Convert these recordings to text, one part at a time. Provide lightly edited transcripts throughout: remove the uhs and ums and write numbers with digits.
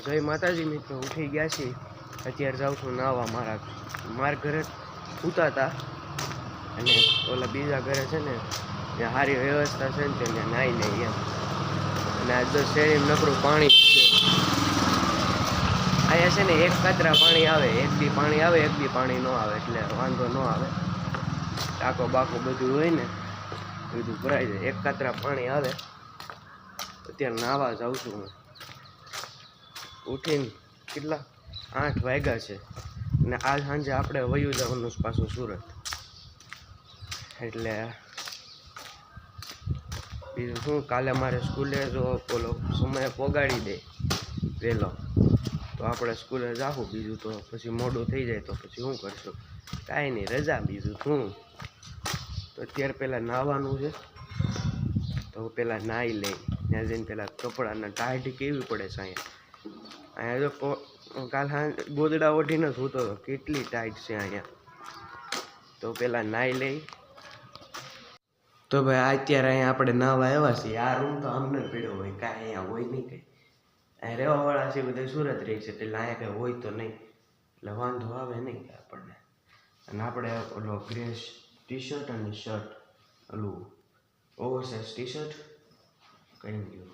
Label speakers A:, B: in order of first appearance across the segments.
A: જય માતાજી મિત્રો, ઉઠી ગયા છીએ. અત્યારે જાઉં છું નાવા. મારા ઘરે સૂતા હતા અને ઓલા બીજા ઘરે છે ને ત્યાં સારી વ્યવસ્થા છે ને ત્યાં નાહી લઈએ એમ. અને આ તો શેરીમાં નકરું પાણી છે. અહીંયા છે ને એક કચરા પાણી આવે, એક દી પાણી આવે, એક દી પાણી ન આવે, એટલે વાંધો ન આવે. ટાંકો બાકો બધું હોય ને બધું ભરાઈ જાય. એક કચરા પાણી આવે. અત્યારે નાવા જાઉં છું હું. ઉઠીને કેટલા 8 વાગ્યા છે અને આજ સાંજે આપણે વયું જવાનું પાછું સુરત. એટલે બીજું શું, કાલે મારે સ્કૂલે જો બોલો સમય પોગાડી દે વહેલો તો આપણે સ્કૂલે જાવું. બીજું તો પછી મોડું થઈ જાય તો પછી શું કરશું? કાંઈ નહીં, રજા. બીજું શું, તો અત્યારે પહેલાં નાહવાનું છે તો પહેલાં નાહી લઈ. ત્યાં જઈને પહેલાં કપડાને ટાઢ કેવી પડે છે અહીંયા જો કાલ ગોદડા ઓઢીને સૂતો હતો, કેટલી ટાઈટ છે અહીંયા. તો પહેલાં નાહી લઈ. તો ભાઈ અત્યારે અહીંયા આપણે નાહવા આવ્યા છીએ. આ રૂમ તો અમને પીડ્યો હોય, કાંઈ અહીંયા હોય નહીં કંઈ. અહીંયા રહેવાવાળા છે બધા સુરત રહી છે, એટલે અહીંયા કંઈ હોય તો નહીં, એટલે વાંધો આવે નહીં આપણને. અને આપણે ઓલો ગ્રે ટી શર્ટ અને શર્ટ, ઓલું ઓવરસાઇઝ ટી શર્ટ કહી ગયું,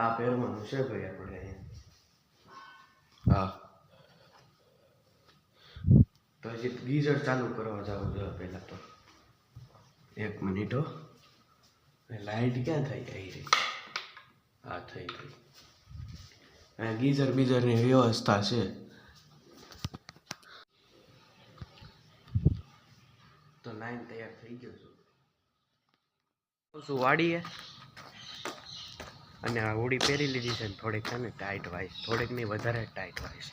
A: આ પહેરવાનું છે ભાઈ આપણે અહીંયા. હા, તો હજી ગીઝર ચાલુ કરવા જવું જોઈએ પહેલાં તો. 1 મિનિટ હો, લાઇટ ક્યાં થઈ આવી રહી? હા, થઈ ગઈ. અહીંયા ગીઝર બીઝરની વ્યવસ્થા છે. તો લાઈન તૈયાર થઈ ગયો છું. શું વાડીએ અને આ હોડી પહેરી લીધી છે ને થોડીક છે ને ટાઈટ વાઈસ, થોડીક નહીં વધારે ટાઈટ વાઈસ.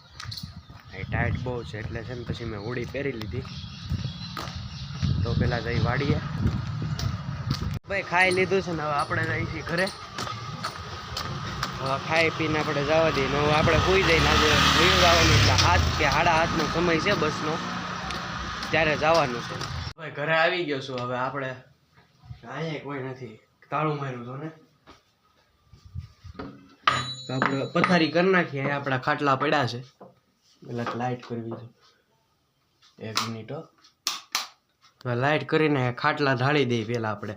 A: એ ટાઈટ બહુ છે એટલે છે ને પછી મેં હોડી પહેરી લીધી. તો પેલા જઈ વાડીએ. ભાઈ ખાઈ લીધું છે ને હવે આપણે જઈએ છીએ ઘરે. હવે ખાઈ પીને આપણે જવા દઈએ. હવે આપણે સૂઈ જઈને આજે વયું જવાનું, એટલે 7 કે 7:30નો સમય છે બસનો, ત્યારે જવાનું છે. ભાઈ ઘરે આવી ગયો છું. હવે આપણે અહીંયા કોઈ નથી, તાળું માર્યું હતું ને, તો આપણે પથારી કરી નાખીએ. આપણા ખાટલા પડ્યા છે, પેલા લાઇટ કરવી છે. 1 મિનિટ હો, લાઇટ કરીને ખાટલા ઢાળી દઈએ પેલા આપણે.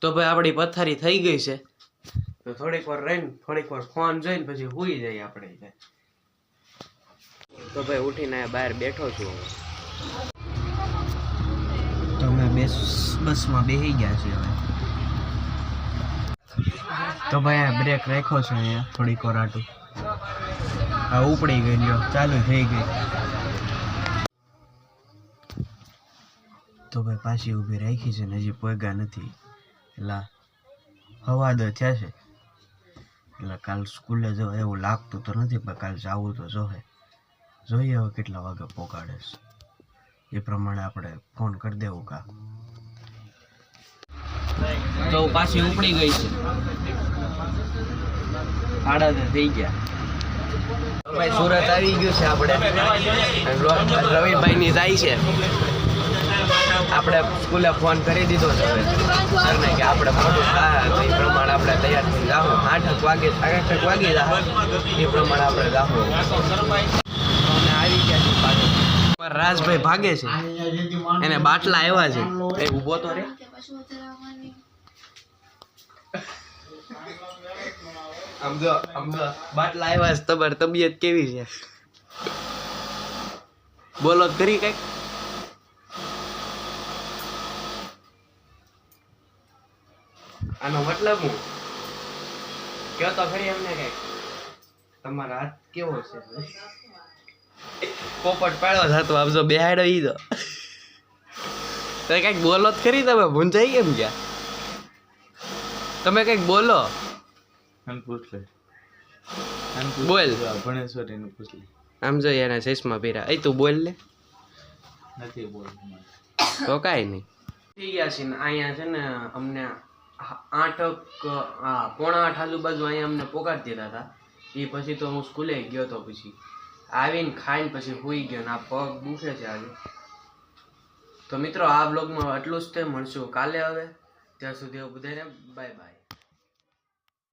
A: તો ભાઈ આપણી પથારી થઈ ગઈ છે. તો થોડીક વાર રહીને થોડીક વાર ફોન જોઈને પછી સૂઈ જઈએ આપણે. તો ભાઈ ઉઠીને બહાર બેઠો છું. તો અમે બસમાં બેસી ગયા છીએ હવે. તો ભાઈ આ બ્રેક રાખ્યો છે અહીંયા થોડીક વાર આટું. હા, ઉપડી ગઈ, લ્યો ચાલુ થઈ ગઈ. તો ભાઈ પાછી ઊભી રાખી છે ને હજી પોગ્યા નથી. એટલે હવા દો થયા છે, એટલે કાલ સ્કૂલે જવા એવું લાગતું તો નથી, પણ કાલ જવું તો જોઈએ હવે કેટલા વાગે પોગાડે છે એ પ્રમાણે આપણે ફોન કરી દેવું. કા તો પાછી ઉપડી ગઈ છે, 8:30 થઈ ગયા. ભાઈ સુરત આવી ગયું છે આપણે. રવિભાઈ ની જાય છે. આપણે સ્કૂલે ફોન કરી દીધો છે સરને કે આપણે મોટું થાય તો એ પ્રમાણે આપણે તૈયાર થઈ જાઉં. 8 વાગે જાય એ પ્રમાણે આપણે જાઉં. આવી ગયા છે પાછળ. રાજભાઈ ભાગે છે, એને બાટલા આવ્યા છે. એ ઊભો તો રે. સમજો બાટલા આવ્યા છે. તમારી તબિયત કેવી છે? બોલો કરી કઈક. આનો મતલબ હું કયો તો ખરી એમને કઈક. તમારો હાથ કેવો છે? પોપટ પાડ્યો થતો આપજો બેહાડ્યો ઈ તો. તો કઈક બોલો જ ખરી. તમે ભૂંજાઈ કેમ ગયા? તમે કઈક બોલો. બોલ. ભણેશ્વરીનું પૂછ લે. આમ જો એના ચશ્મા પહેર્યા. એ તું બોલ લે. નથી બોલ તો કાંઈ નહીં. થઈ ગયા છે ને અહીંયા છે ને અમને 8:45 આજુબાજુ અહીંયા અમને પોગાડી દીધા હતા. એ પછી તો હું સ્કૂલે ગયો તો, પછી આવીને ખાઈને પછી સૂઈ ગયો ને આ પગ દુખે છે આજે. તો મિત્રો આ બ્લોગમાં આટલું જ તે. મળશું કાલે હવે. ત્યાં સુધી બધાને બાય બાય.